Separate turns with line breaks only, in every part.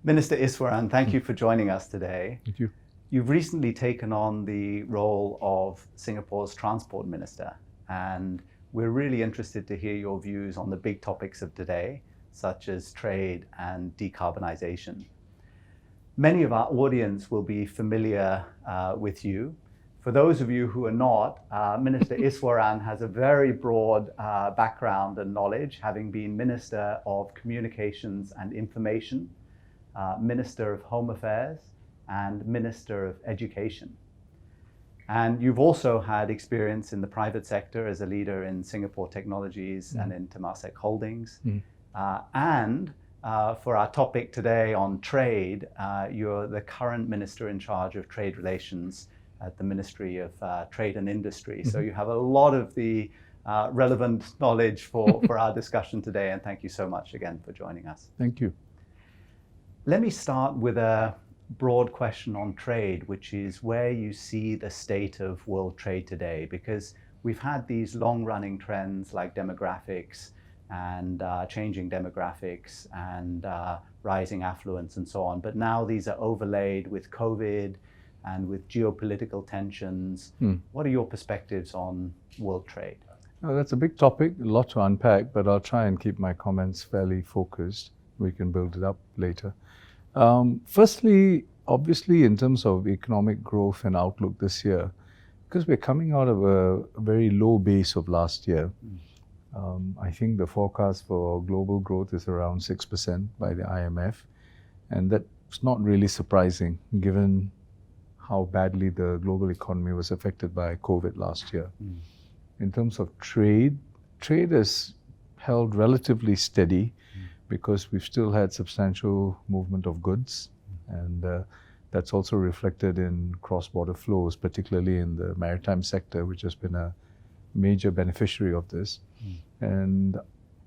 Minister Iswaran, thank you for joining us today.
Thank you.
You've recently taken on the role of Singapore's Transport Minister, and we're really interested to hear your views on the big topics of today, such as trade and decarbonisation. Many of our audience will be familiar with you. For those of you who are not, Minister Iswaran has a very broad background and knowledge, having been Minister of Communications and Information, Minister of Home Affairs, and Minister of Education. And you've also had experience in the private sector as a leader in Singapore Technologies and in Temasek Holdings. And for our topic today on trade, you're the current Minister in charge of trade relations at the Ministry of Trade and Industry. So you have a lot of the relevant knowledge for our discussion today, and thank you so much again for joining us.
Thank you.
Let me start with a broad question on trade, which is where you see the state of world trade today, because we've had these long-running trends like demographics and changing demographics and rising affluence and so on. But now these are overlaid with COVID and with geopolitical tensions. What are your perspectives on world trade?
Oh, that's a big topic, a lot to unpack, but I'll try and keep my comments fairly focused. We can build it up later. Firstly, obviously, in terms of economic growth and outlook this year, because we're coming out of a very low base of last year, I think the forecast for global growth is around 6% by the IMF, and that's not really surprising given how badly the global economy was affected by COVID last year. In terms of trade has held relatively steady because we've still had substantial movement of goods, and that's also reflected in cross-border flows, particularly in the maritime sector, which has been a major beneficiary of this. And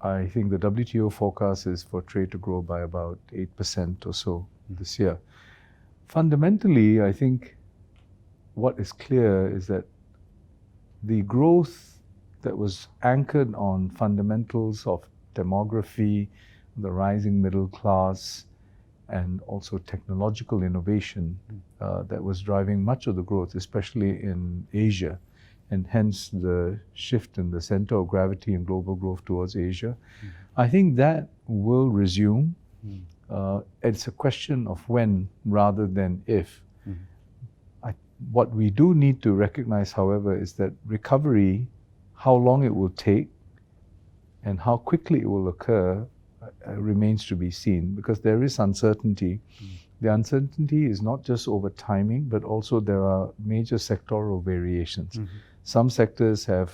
I think the WTO forecast is for trade to grow by about 8% or so this year. Fundamentally, I think what is clear is that the growth that was anchored on fundamentals of demography, the rising middle class, and also technological innovation that was driving much of the growth, especially in Asia, and hence the shift in the center of gravity in global growth towards Asia. I think that will resume. It's a question of when rather than if. What we do need to recognize, however, is that recovery, how long it will take and how quickly it will occur, remains to be seen, because there is uncertainty. The uncertainty is not just over timing, but also there are major sectoral variations. Some sectors have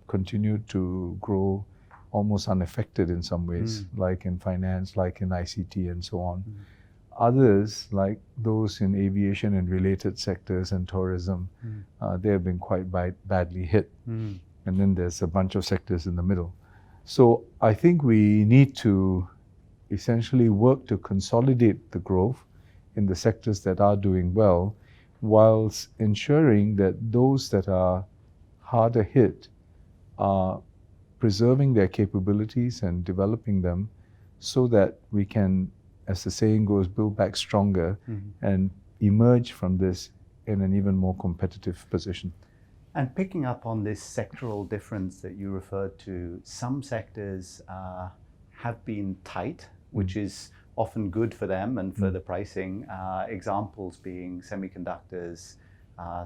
continued to grow almost unaffected in some ways, like in finance, like in ICT and so on. Others, like those in aviation and related sectors and tourism, they have been quite badly hit. And then there's a bunch of sectors in the middle. So I think we need to essentially work to consolidate the growth in the sectors that are doing well, whilst ensuring that those that are harder hit are preserving their capabilities and developing them so that we can, as the saying goes, build back stronger and emerge from this in an even more competitive position.
And picking up on this sectoral difference that you referred to, some sectors have been tight, which is often good for them and for the pricing. Examples being semiconductors,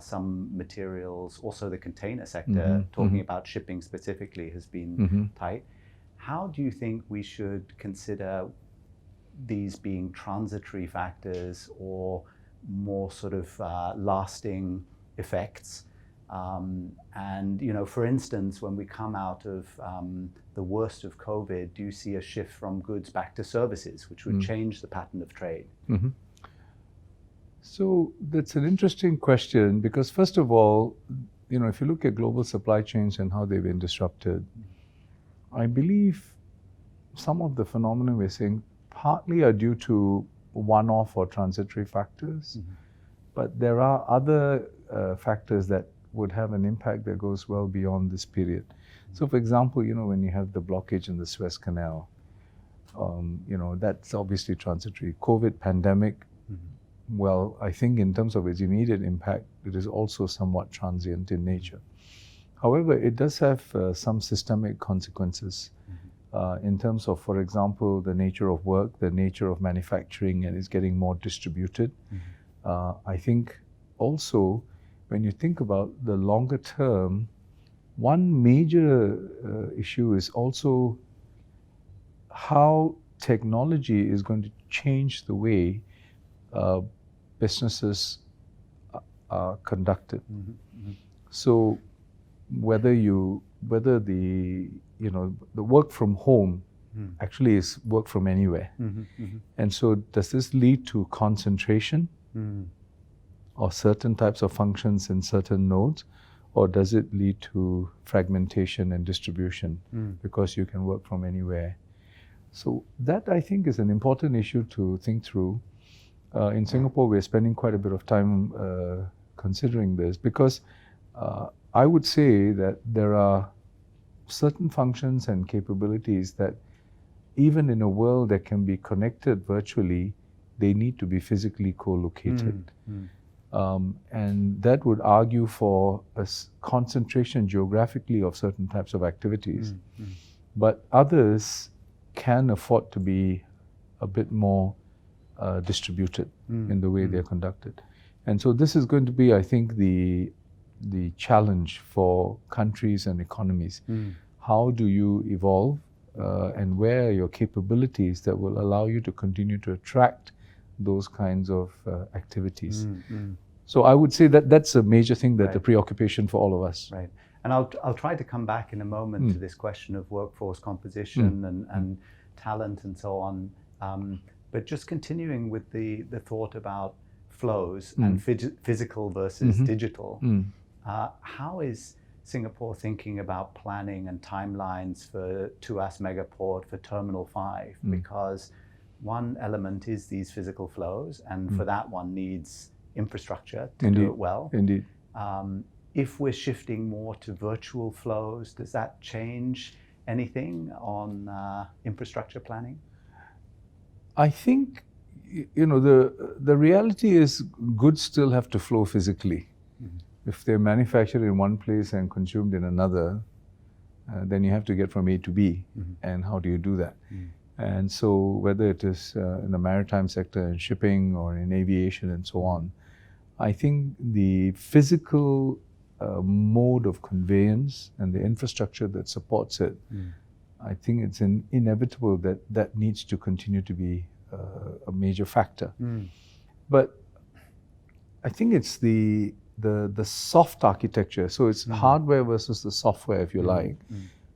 some materials, also the container sector, talking about shipping specifically, has been tight. How do you think we should consider these being transitory factors or more sort of lasting effects? And, you know, for instance, when we come out of the worst of COVID, do you see a shift from goods back to services, which would change the pattern of trade?
So that's an interesting question, because first of all, you know, if you look at global supply chains and how they've been disrupted, I believe some of the phenomena we're seeing partly are due to one-off or transitory factors, but there are other factors that would have an impact that goes well beyond this period. So for example, you know, when you have the blockage in the Suez Canal, That's obviously transitory. COVID pandemic, well, I think in terms of its immediate impact, it is also somewhat transient in nature. However, it does have some systemic consequences in terms of, for example, the nature of work, the nature of manufacturing, and it's getting more distributed. I think also, when you think about the longer term, one major issue is also how technology is going to change the way businesses are conducted. So whether the work from home actually is work from anywhere. And so does this lead to concentration or certain types of functions in certain nodes, or does it lead to fragmentation and distribution because you can work from anywhere? So that, I think, is an important issue to think through. In Singapore, we're spending quite a bit of time considering this, because I would say that there are certain functions and capabilities that, even in a world that can be connected virtually, they need to be physically co-located. And that would argue for a concentration geographically of certain types of activities. But others can afford to be a bit more distributed in the way they're conducted. And so this is going to be, I think, the challenge for countries and economies. How do you evolve and where are your capabilities that will allow you to continue to attract those kinds of activities? So I would say that that's a major thing, that the preoccupation for all of us.
Right. And I'll try to come back in a moment to this question of workforce composition and talent and so on. But just continuing with the thought about flows and physical versus digital, how is Singapore thinking about planning and timelines for Tuas Megaport, for Terminal 5? Because one element is these physical flows, and for that one needs infrastructure to do it well.
Indeed.
If we're shifting more to virtual flows, does that change anything on infrastructure planning?
I think, the reality is goods still have to flow physically. If they're manufactured in one place and consumed in another, then you have to get from A to B. And how do you do that? And so whether it is in the maritime sector, in shipping, or in aviation and so on, I think the physical mode of conveyance and the infrastructure that supports it, I think it's inevitable that needs to continue to be a major factor. But I think it's the soft architecture. So it's hardware versus the software, if you like,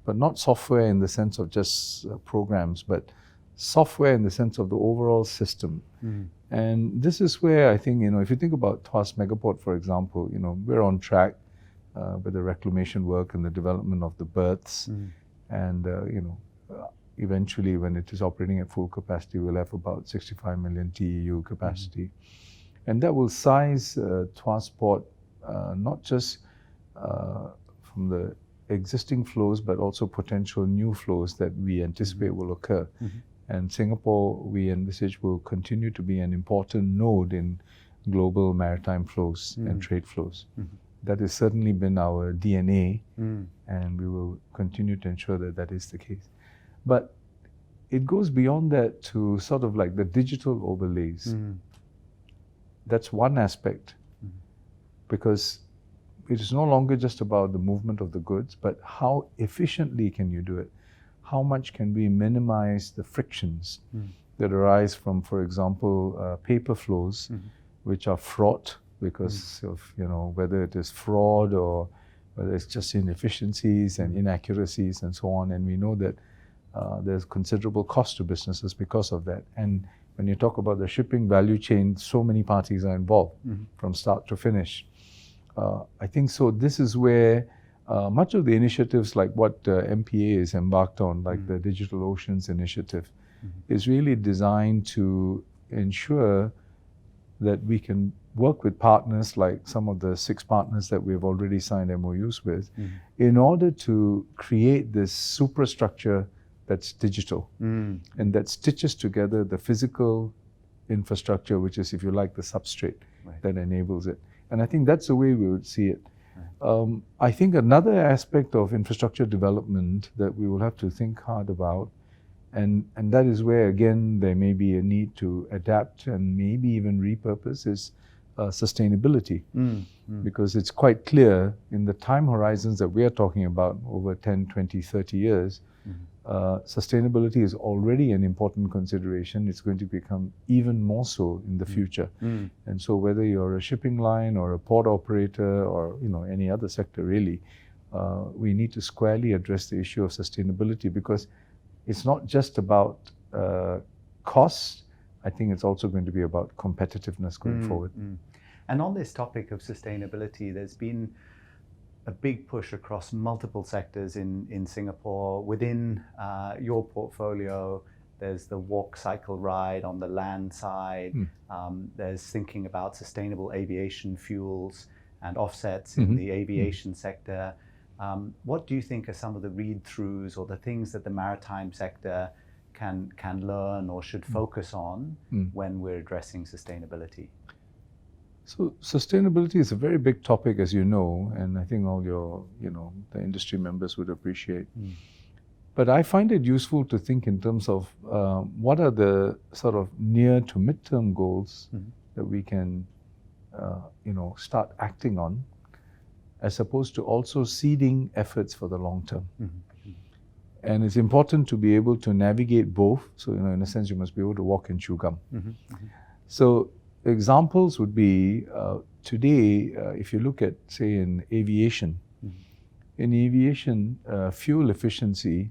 but not software in the sense of just programs, but software in the sense of the overall system. And this is where I think, if you think about Tuas Megaport, for example, we're on track with the reclamation work and the development of the berths. And, eventually, when it is operating at full capacity, we'll have about 65 million TEU capacity. And that will size Tuas Port not just from the existing flows, but also potential new flows that we anticipate will occur. And Singapore, we envisage, will continue to be an important node in global maritime flows and trade flows. That has certainly been our DNA, and we will continue to ensure that that is the case. But it goes beyond that to sort of like the digital overlays. That's one aspect, because it is no longer just about the movement of the goods, but how efficiently can you do it? How much can we minimize the frictions that arise from, for example, paper flows, which are fraught because of, whether it is fraud or whether it's just inefficiencies and inaccuracies and so on. And we know that there's considerable cost to businesses because of that. And when you talk about the shipping value chain, so many parties are involved from start to finish. I think so. This is where much of the initiatives like what MPA is embarked on, like the Digital Oceans Initiative, is really designed to ensure that we can work with partners like some of the 6 partners that we've already signed MOUs with in order to create this superstructure that's digital and that stitches together the physical infrastructure, which is, if you like, the substrate that enables it. And I think that's the way we would see it. I think another aspect of infrastructure development that we will have to think hard about, and that is where, again, there may be a need to adapt and maybe even repurpose, is sustainability. Because it's quite clear in the time horizons that we are talking about, over 10, 20, 30 years, sustainability is already an important consideration. It's going to become even more so in the future. And so whether you're a shipping line or a port operator or any other sector really, we need to squarely address the issue of sustainability, because it's not just about cost. I think it's also going to be about competitiveness going forward.
And on this topic of sustainability, there's been a big push across multiple sectors in Singapore. Within your portfolio, there's the walk, cycle, ride on the land side. There's thinking about sustainable aviation fuels and offsets in the aviation sector. What do you think are some of the read-throughs or the things that the maritime sector can learn or should focus on when we're addressing sustainability?
So sustainability is a very big topic, as you know, and I think all your, the industry members would appreciate. But I find it useful to think in terms of what are the sort of near to midterm goals that we can, start acting on, as opposed to also seeding efforts for the long term. And it's important to be able to navigate both. So, in a sense, you must be able to walk and chew gum. So examples would be, today, if you look at, say, in aviation, fuel efficiency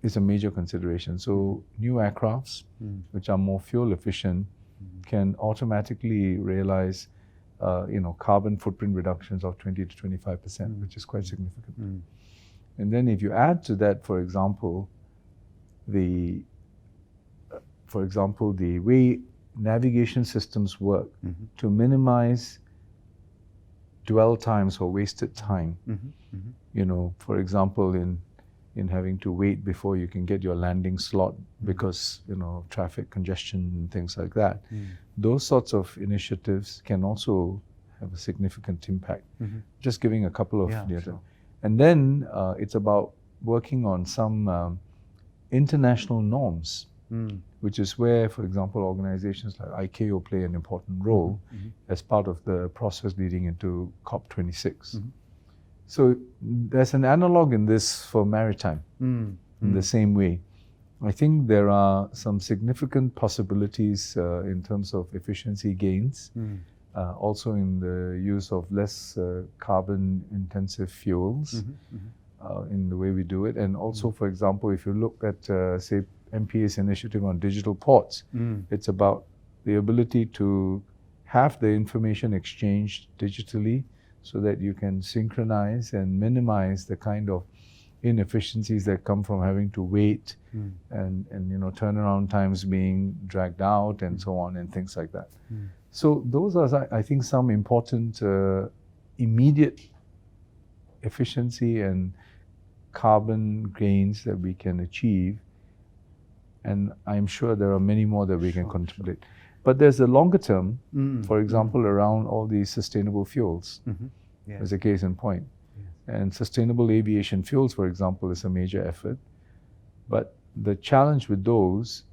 is a major consideration. So new aircrafts, which are more fuel efficient, can automatically realize, carbon footprint reductions of 20 to 25%, which is quite significant. And then if you add to that, for example, the way navigation systems work to minimize dwell times or wasted time. For example, in having to wait before you can get your landing slot because traffic congestion and things like that. Those sorts of initiatives can also have a significant impact. Just giving a couple of
Sure.
And then it's about working on some international norms, which is where, for example, organizations like ICAO play an important role as part of the process leading into COP26. So there's an analog in this for maritime in the same way. I think there are some significant possibilities in terms of efficiency gains, also in the use of less carbon-intensive fuels in the way we do it. And also, for example, if you look at, say, MPA's initiative on digital ports, it's about the ability to have the information exchanged digitally so that you can synchronize and minimize the kind of inefficiencies that come from having to wait and turnaround times being dragged out and so on and things like that. So those are, I think, some important immediate efficiency and carbon gains that we can achieve. And I'm sure there are many more that we can contemplate. But there's a longer term, for example, around all these sustainable fuels, as a case in point. And sustainable aviation fuels, for example, is a major effort. But the challenge with those,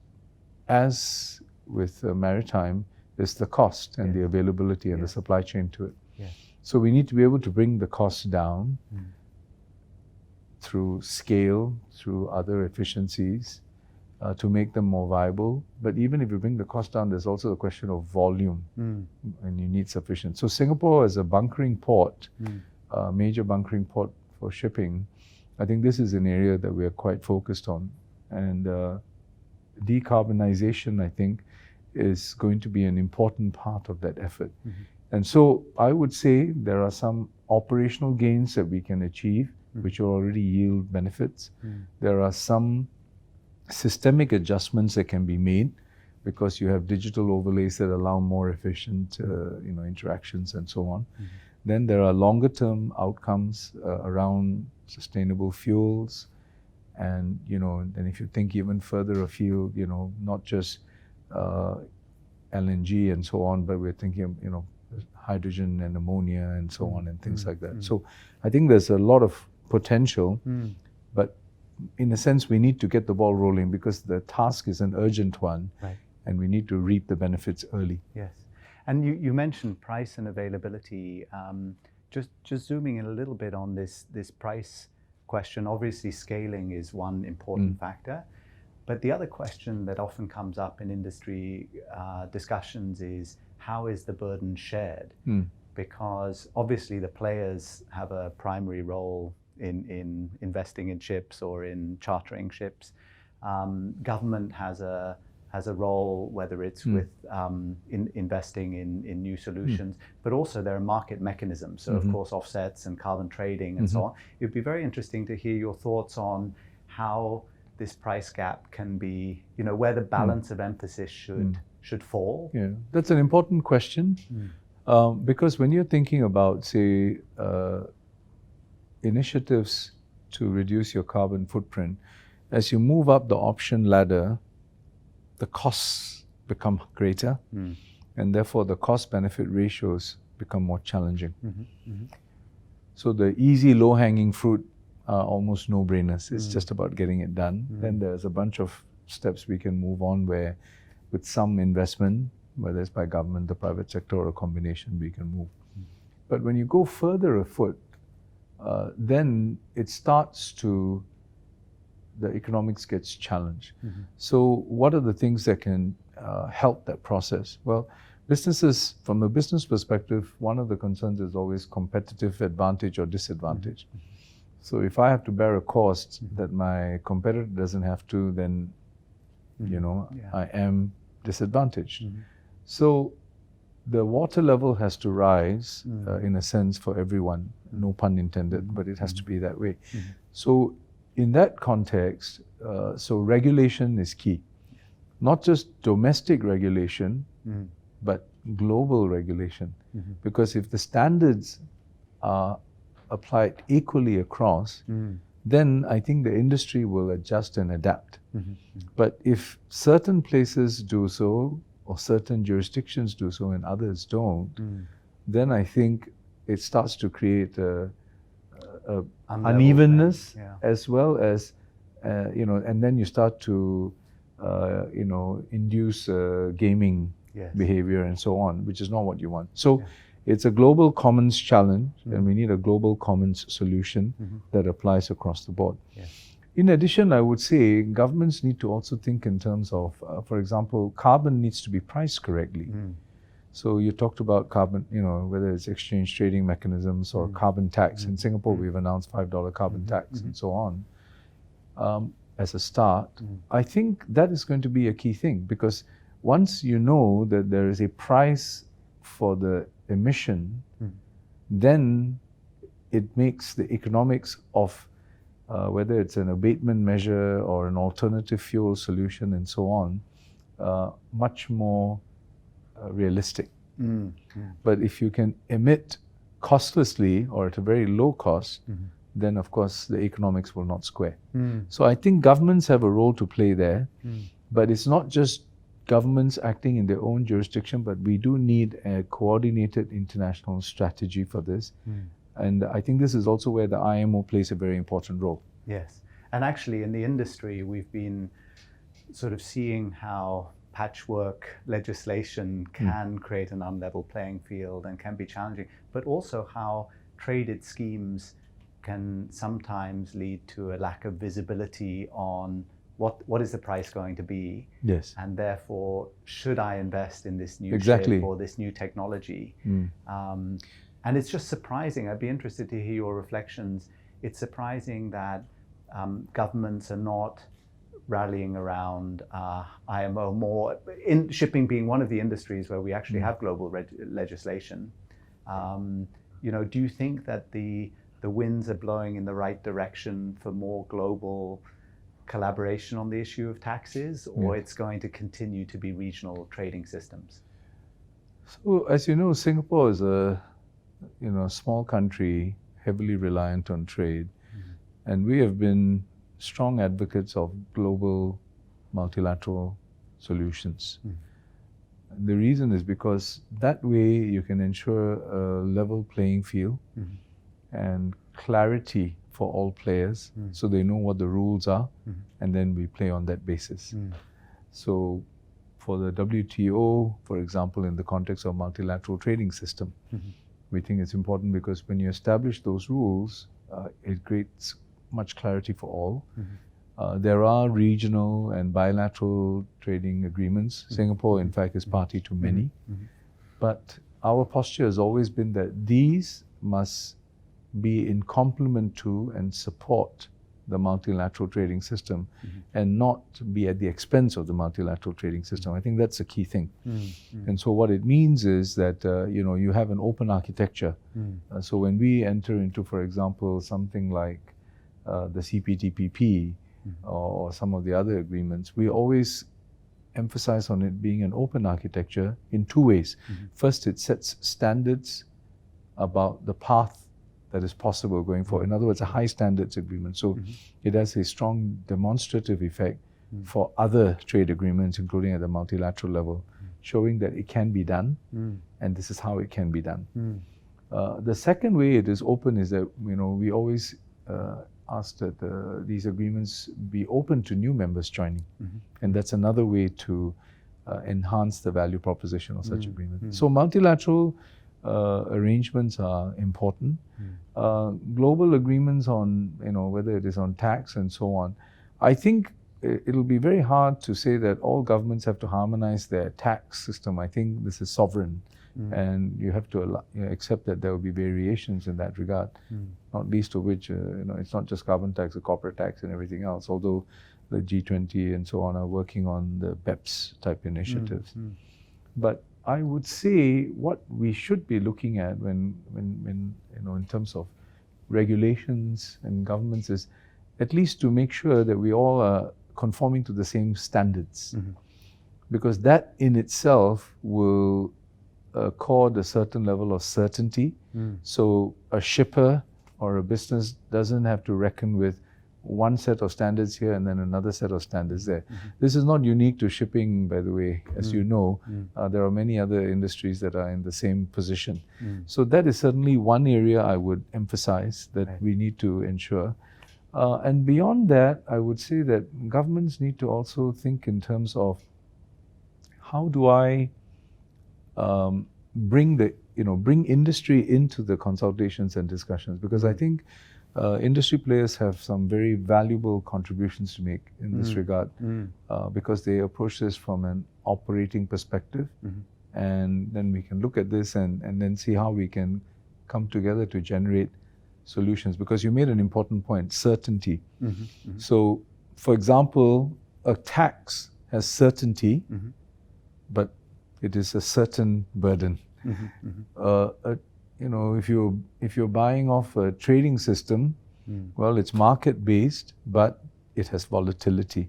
as with maritime, is the cost and the availability and the supply chain to it. So we need to be able to bring the costs down through scale, through other efficiencies, to make them more viable. But even if you bring the cost down, there's also a question of volume, and you need sufficient. So Singapore as a bunkering port, major bunkering port for shipping, I think this is an area that we are quite focused on. And decarbonization, I think, is going to be an important part of that effort. And so I would say there are some operational gains that we can achieve, which will already yield benefits. There are some systemic adjustments that can be made because you have digital overlays that allow more efficient interactions and so on. Then there are longer term outcomes around sustainable fuels And, then if you think even further afield, not just LNG and so on, but we're thinking of, hydrogen and ammonia and so on and things like that. So I think there's a lot of potential, but in a sense, we need to get the ball rolling because the task is an urgent one,
right,
and we need to reap the benefits early.
Yes. And you mentioned price and availability. Just zooming in a little bit on this price question. Obviously, scaling is one important factor. But the other question that often comes up in industry discussions is, how is the burden shared? Because obviously the players have a primary role in investing in ships or in chartering ships. Government has a role, whether it's with investing in new solutions, but also there are market mechanisms. So of course offsets and carbon trading and so on. It'd be very interesting to hear your thoughts on how this price gap can be, where the balance of emphasis should fall.
Yeah, that's an important question because when you're thinking about, say, initiatives to reduce your carbon footprint, as you move up the option ladder, the costs become greater, and therefore the cost-benefit ratios become more challenging. So the easy, low-hanging fruit are almost no-brainers. It's just about getting it done. Then there's a bunch of steps we can move on where, with some investment, whether it's by government, the private sector, or a combination, we can move. But when you go further afoot, then it starts to, the economics gets challenged. So what are the things that can help that process? Well, businesses, from a business perspective, one of the concerns is always competitive advantage or disadvantage. So if I have to bear a cost that my competitor doesn't have to, then, I am disadvantaged. So the water level has to rise, in a sense, for everyone. No pun intended, but it has to be that way. So in that context, so regulation is key. Not just domestic regulation, but global regulation. Because if the standards are applied equally across, then I think the industry will adjust and adapt. But if certain places do so, or certain jurisdictions do so and others don't, then I think it starts to create a unevenness, as well as, and then you start to, induce gaming behavior and so on, which is not what you want. So it's a global commons challenge, and we need a global commons solution that applies across the board. In addition, I would say governments need to also think in terms of, for example, carbon needs to be priced correctly. So you talked about carbon, whether it's exchange trading mechanisms or carbon tax. In Singapore, we've announced $5 carbon tax and so on. As a start, I think that is going to be a key thing, because once you know that there is a price for the emission, then it makes the economics of whether it's an abatement measure or an alternative fuel solution and so on, much more realistic. But if you can emit costlessly or at a very low cost, then of course the economics will not square. So I think governments have a role to play there, but it's not just governments acting in their own jurisdiction, but we do need a coordinated international strategy for this. And I think this is also where the IMO plays a very important role.
Yes. And actually in the industry, we've been sort of seeing how patchwork legislation can create an unlevel playing field and can be challenging, but also how traded schemes can sometimes lead to a lack of visibility on what is the price going to be?
Yes.
And therefore, should I invest in this new
Exactly.
ship or this new technology? And it's just surprising. I'd be interested to hear your reflections. It's surprising that governments are not rallying around IMO more, in shipping being one of the industries where we actually have global legislation. Do you think that the winds are blowing in the right direction for more global collaboration on the issue of taxes, or it's going to continue to be regional trading systems?
So, as you know, Singapore is a small country, heavily reliant on trade, and we have been strong advocates of global multilateral solutions. The reason is because that way you can ensure a level playing field and clarity for all players, so they know what the rules are, and then we play on that basis. So for the WTO, for example, in the context of multilateral trading system, we think it's important because when you establish those rules, it creates much clarity for all. There are regional and bilateral trading agreements. Singapore, in fact, is party to many. But our posture has always been that these must be in complement to and support the multilateral trading system and not be at the expense of the multilateral trading system. I think that's a key thing. And so what it means is that you have an open architecture. So when we enter into, for example, something like the CPTPP or some of the other agreements, we always emphasize on it being an open architecture in two ways. First, it sets standards about the path that is possible going forward. In other words, a high standards agreement. So it has a strong demonstrative effect for other trade agreements, including at the multilateral level, showing that it can be done, and this is how it can be done. The second way it is open is that we always ask that these agreements be open to new members joining, and that's another way to enhance the value proposition of such agreements. So multilateral arrangements are important. Global agreements on, whether it is on tax and so on, I think it'll be very hard to say that all governments have to harmonize their tax system. I think this is sovereign, and you have to accept that there will be variations in that regard, not least of which, it's not just carbon tax, the corporate tax and everything else, although the G20 and so on are working on the BEPS type initiatives. But I would say what we should be looking at when in terms of regulations and governments is at least to make sure that we all are conforming to the same standards, because that in itself will accord a certain level of certainty. So a shipper or a business doesn't have to reckon with one set of standards here and then another set of standards there. This is not unique to shipping, by the way, as you know. There are many other industries that are in the same position. So that is certainly one area I would emphasize that we need to ensure. And beyond that, I would say that governments need to also think in terms of how do I bring industry into the consultations and discussions, because I think industry players have some very valuable contributions to make in this regard, because they approach this from an operating perspective, and then we can look at this and then see how we can come together to generate solutions. Because you made an important point, certainty. So, for example, a tax has certainty, but it is a certain burden. If you're buying off a trading system, well, it's market-based, but it has volatility.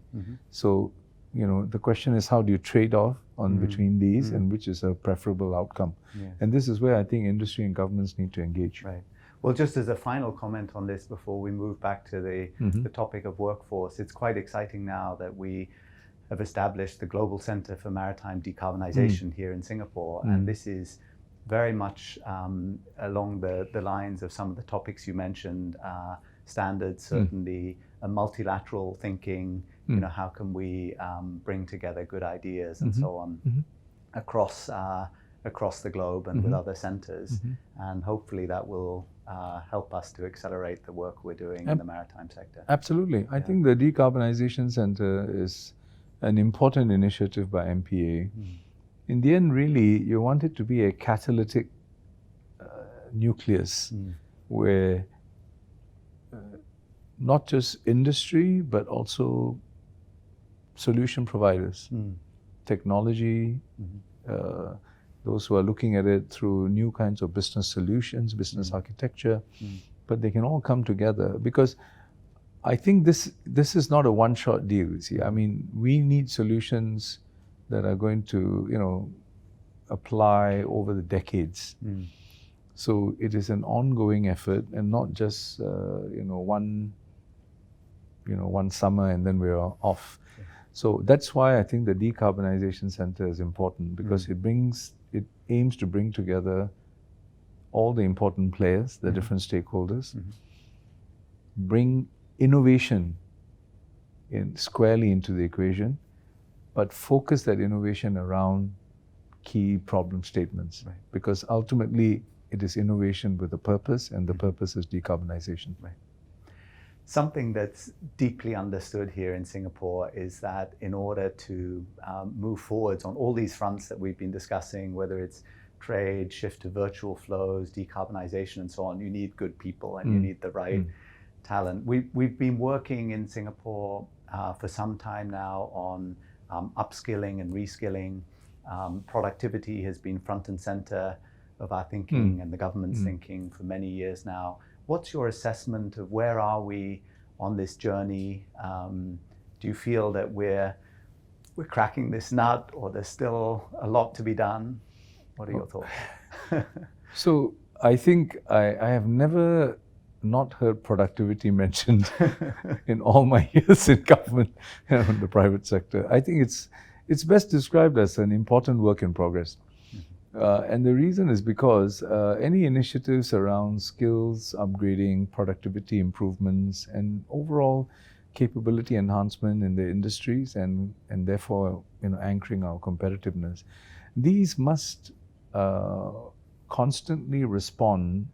So, the question is, how do you trade off on between these, and which is a preferable outcome? And this is where I think industry and governments need to engage.
Right. Well, just as a final comment on this before we move back to the topic of workforce, it's quite exciting now that we have established the Global Center for Maritime Decarbonization here in Singapore, and this is very much along the lines of some of the topics you mentioned, standards, certainly, a multilateral thinking, how can we bring together good ideas and so on across the globe and with other centers, and hopefully that will help us to accelerate the work we're doing in the maritime sector.
Absolutely. I think the Decarbonization Center is an important initiative by MPA. In the end, really, you want it to be a catalytic nucleus where not just industry, but also solution providers, technology, those who are looking at it through new kinds of business solutions, business architecture, but they can all come together, because I think this is not a one-shot deal, you see. I mean, we need solutions that are going to, apply over the decades. So it is an ongoing effort, and not just, one one summer and then we're off. So that's why I think the Decarbonization Center is important, because it aims to bring together all the important players, the different stakeholders, bring innovation squarely into the equation, but focus that innovation around key problem statements.
Right.
Because ultimately it is innovation with a purpose, and the purpose is decarbonization.
Right. Something that's deeply understood here in Singapore is that in order to move forwards on all these fronts that we've been discussing, whether it's trade, shift to virtual flows, decarbonization, and so on, you need good people and you need the right talent. We've been working in Singapore for some time now on upskilling and reskilling. Productivity has been front and center of our thinking and the government's thinking for many years now. What's your assessment of where are we on this journey? Do you feel that we're cracking this nut, or there's still a lot to be done? What are your thoughts?
So I think I have never not heard productivity mentioned in all my years in government and in the private sector. I think it's best described as an important work in progress. And the reason is because any initiatives around skills upgrading, productivity improvements, and overall capability enhancement in the industries, and therefore anchoring our competitiveness, these must constantly respond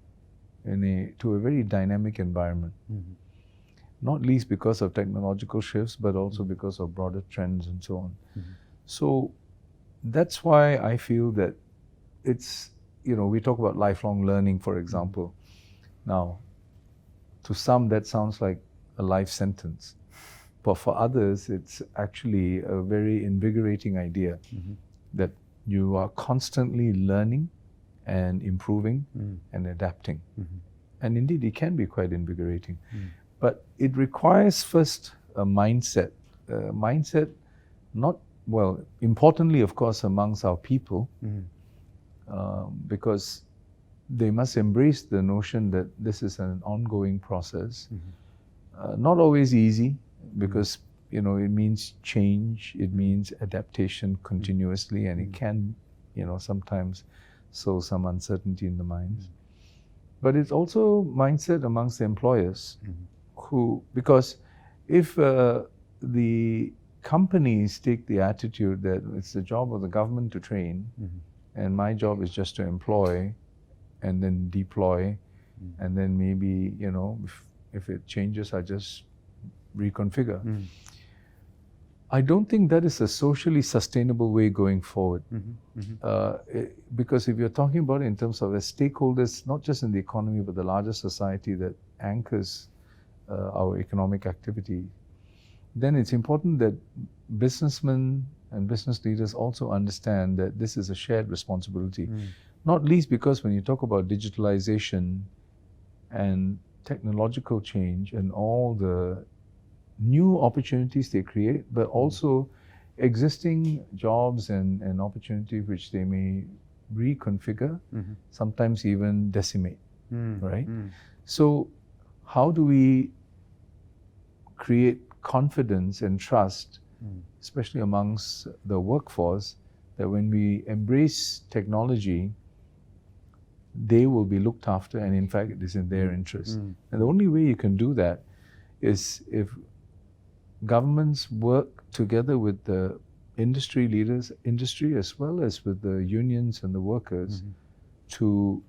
to a very dynamic environment. Not least because of technological shifts, but also because of broader trends and so on. So that's why I feel that it's, we talk about lifelong learning, for example. Now, to some that sounds like a life sentence, but for others it's actually a very invigorating idea that you are constantly learning and improving and adapting. And indeed it can be quite invigorating. But it requires first a mindset. Importantly, of course, amongst our people, because they must embrace the notion that this is an ongoing process. Not always easy, because it means change, it means adaptation continuously, and it can sometimes sow some uncertainty in the minds. But it's also mindset amongst the employers, because if the companies take the attitude that it's the job of the government to train, and my job is just to employ and then deploy, and then maybe, if it changes, I just reconfigure. I don't think that is a socially sustainable way going forward. Because if you're talking about it in terms of as stakeholders, not just in the economy, but the larger society that anchors our economic activity, then it's important that businessmen and business leaders also understand that this is a shared responsibility. Not least because when you talk about digitalization and technological change and all the new opportunities they create, but also existing jobs and opportunities which they may reconfigure, sometimes even decimate, right? So how do we create confidence and trust, especially amongst the workforce, that when we embrace technology, they will be looked after, and in fact it is in their interest. And the only way you can do that is if governments work together with the industry leaders, industry as well as with the unions and the workers, to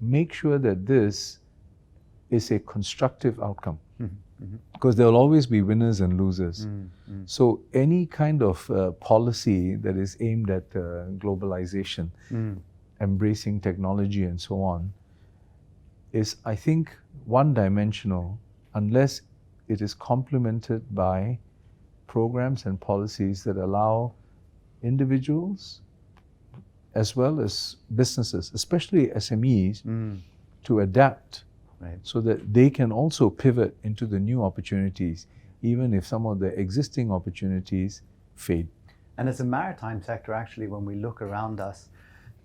make sure that this is a constructive outcome. Because there will always be winners and losers. So any kind of policy that is aimed at globalization, embracing technology and so on, is, I think, one-dimensional unless it is complemented by programs and policies that allow individuals as well as businesses, especially SMEs, to adapt. Right. So that they can also pivot into the new opportunities, even if some of the existing opportunities fade.
And as a maritime sector, actually, when we look around us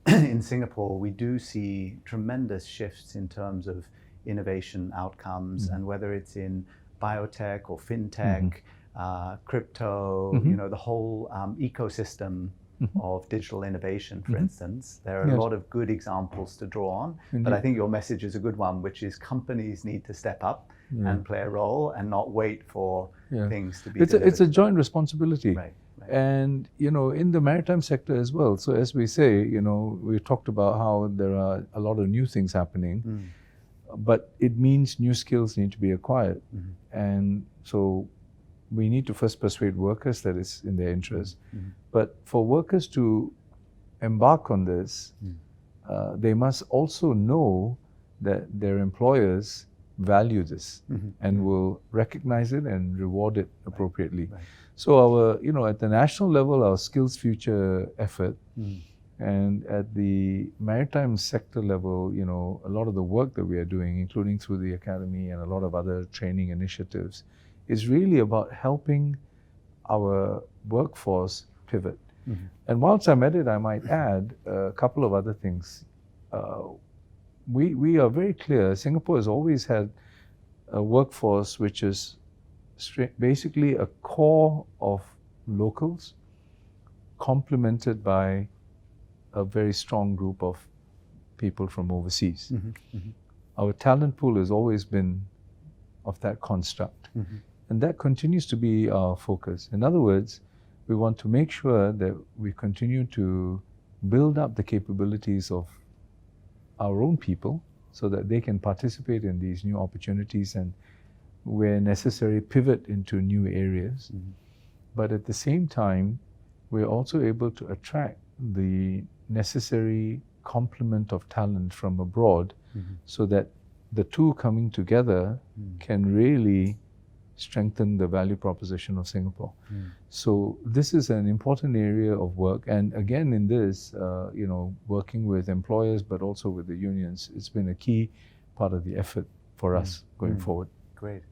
in Singapore, we do see tremendous shifts in terms of innovation outcomes, and whether it's in biotech or fintech, crypto, the whole ecosystem of digital innovation, for instance. There are a lot of good examples to draw on, but I think your message is a good one, which is companies need to step up and play a role and not wait for things to be delivered.
It's a joint responsibility.
Right.
And, in the maritime sector as well. So as we say, we talked about how there are a lot of new things happening, but it means new skills need to be acquired. And so we need to first persuade workers that it's in their interest. But for workers to embark on this, they must also know that their employers value this and will recognize it and reward it appropriately.
Right.
So our, at the national level, our Skills Future effort, and at the maritime sector level, a lot of the work that we are doing, including through the academy and a lot of other training initiatives, is really about helping our workforce pivot. And whilst I'm at it, I might add a couple of other things. We are very clear, Singapore has always had a workforce which is basically a core of locals, complemented by a very strong group of people from overseas. Our talent pool has always been of that construct. And that continues to be our focus. In other words, we want to make sure that we continue to build up the capabilities of our own people so that they can participate in these new opportunities and, where necessary, pivot into new areas. But at the same time, we're also able to attract the necessary complement of talent from abroad so that the two coming together can really strengthen the value proposition of Singapore. So this is an important area of work. And again, in this, working with employers, but also with the unions, it's been a key part of the effort for us going forward.
Great.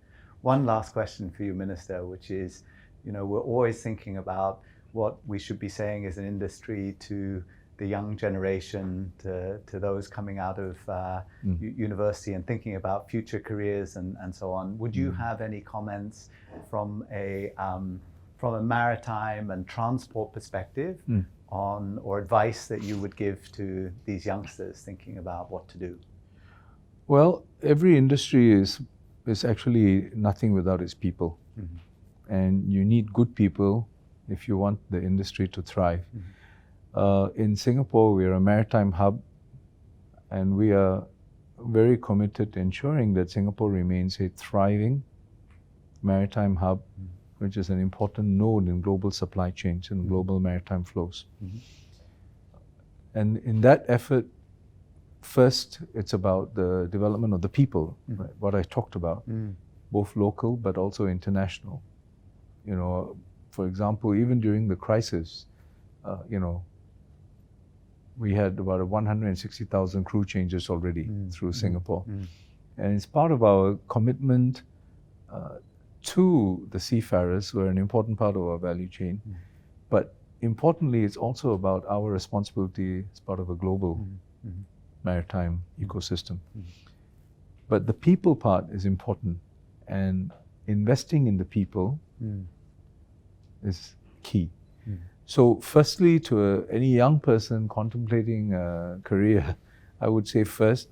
One last question for you, Minister, which is, we're always thinking about what we should be saying as an industry to the young generation, to those coming out of university and thinking about future careers and so on. Would you have any comments from a maritime and transport perspective on, or advice that you would give to these youngsters thinking about what to do?
Well, every industry is actually nothing without its people. And you need good people if you want the industry to thrive. In Singapore, we are a maritime hub, and we are very committed to ensuring that Singapore remains a thriving maritime hub, which is an important node in global supply chains and global maritime flows. And in that effort, first, it's about the development of the people, right? What I talked about, both local but also international. For example, even during the crisis, we had about 160,000 crew changes already through Singapore. And it's part of our commitment to the seafarers, who are an important part of our value chain. But importantly, it's also about our responsibility as part of a global maritime ecosystem. But the people part is important, and investing in the people is key. So firstly, to any young person contemplating a career, I would say first,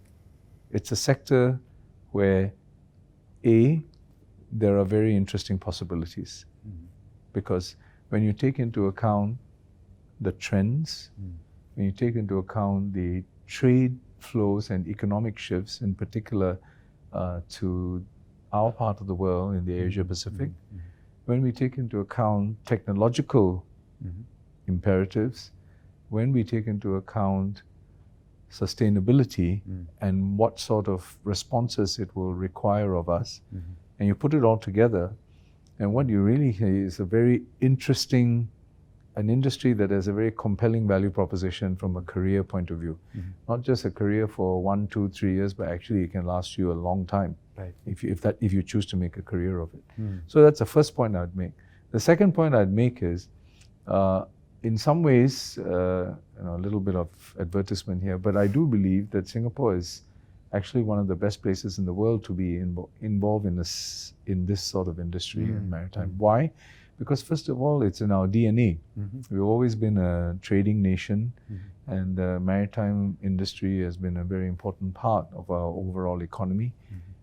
it's a sector where there are very interesting possibilities. Because when you take into account the trends, when you take into account the trade flows and economic shifts, in particular to our part of the world in the Asia Pacific, when we take into account technological imperatives, when we take into account sustainability and what sort of responses it will require of us, and you put it all together, and what you really hear is a very interesting, an industry that has a very compelling value proposition from a career point of view. Not just a career for 1, 2, 3 years, but actually it can last you a long time,
right,
if you choose to make a career of it. So that's the first point I'd make. The second point I'd make is, in some ways, a little bit of advertisement here, but I do believe that Singapore is actually one of the best places in the world to be involved in this sort of industry in maritime. Why? Because first of all, it's in our DNA. We've always been a trading nation, and the maritime industry has been a very important part of our overall economy.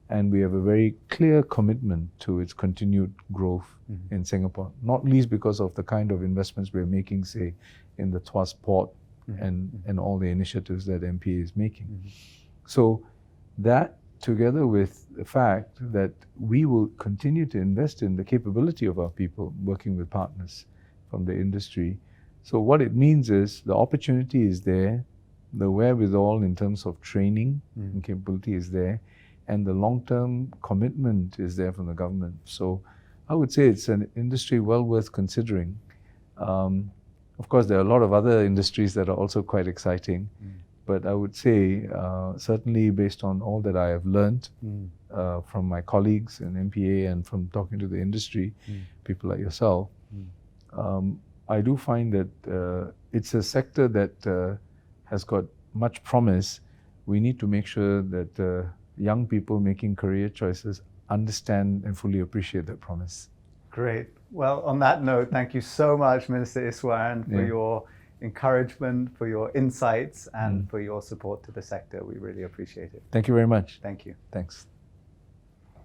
And we have a very clear commitment to its continued growth in Singapore, not least because of the kind of investments we're making, say, in the Tuas port and all the initiatives that MPA is making. So that, together with the fact that we will continue to invest in the capability of our people working with partners from the industry. So what it means is the opportunity is there, the wherewithal in terms of training and capability is there, and the long-term commitment is there from the government. So I would say it's an industry well worth considering. Of course, there are a lot of other industries that are also quite exciting, but I would say certainly based on all that I have learned from my colleagues in MPA and from talking to the industry, people like yourself, I do find that it's a sector that has got much promise. We need to make sure that young people making career choices understand and fully appreciate that promise.
Great. Well, on that note, thank you so much, Minister Iswaran, for your encouragement, for your insights, and for your support to the sector. We really appreciate it.
Thank you very much.
Thank you.
Thanks.